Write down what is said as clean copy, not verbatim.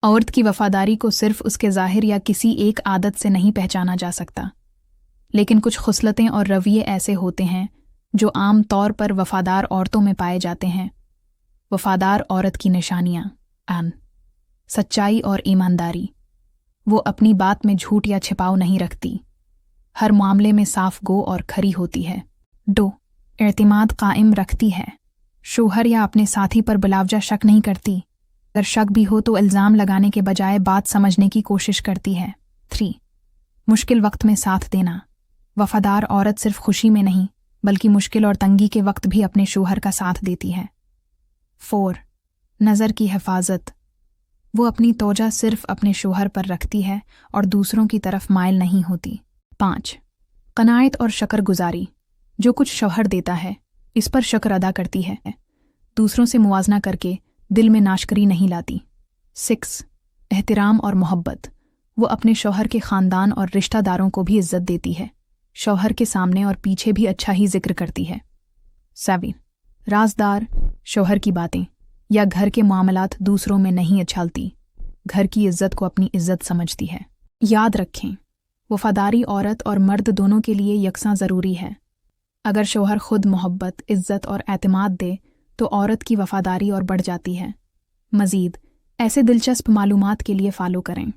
औरत की वफादारी को सिर्फ उसके ज़ाहिर या किसी एक आदत से नहीं पहचाना जा सकता, लेकिन कुछ खुसलतें और रवैये ऐसे होते हैं जो आम तौर पर वफादार औरतों में पाए जाते हैं। वफादार औरत की निशानियाँ: सच्चाई और ईमानदारी। वो अपनी बात में झूठ या छिपाव नहीं रखती, हर मामले में साफ गो और खरी होती है। 2. एतमाद कायम रखती है। शोहर या अपने साथी पर बिलावजा शक नहीं करती, अगर शक भी हो तो इल्ज़ाम लगाने के बजाय बात समझने की कोशिश करती है। 3. मुश्किल वक्त में साथ देना। वफादार औरत सिर्फ खुशी में नहीं बल्कि मुश्किल और तंगी के वक्त भी अपने शोहर का साथ देती है। 4. नज़र की हिफाजत। वो अपनी तोजा सिर्फ अपने शोहर पर रखती है और दूसरों की तरफ माइल नहीं होती। 5. कनायत और शकरगुजारी। जो कुछ शौहर देता है इस पर शुक्र अदा करती है, दूसरों से मुवाजना करके दिल में नाशकरी नहीं लाती। 6. एहतराम और मोहब्बत। वो अपने शौहर के ख़ानदान और रिश्तेदारों को भी इज्जत देती है, शौहर के सामने और पीछे भी अच्छा ही जिक्र करती है। 7. राजदार। शौहर की बातें या घर के मामलात दूसरों में नहीं उछालती, घर की इज्जत को अपनी इज्जत समझती है। याद रखें, वफादारी औरत और मर्द दोनों के लिए यकसां ज़रूरी है। अगर शौहर खुद मोहब्बत, इज्जत और एतमाद दे तो औरत की वफादारी और बढ़ जाती है। मज़ीद ऐसे दिलचस्प मालूमात के लिए फ़ॉलो करें।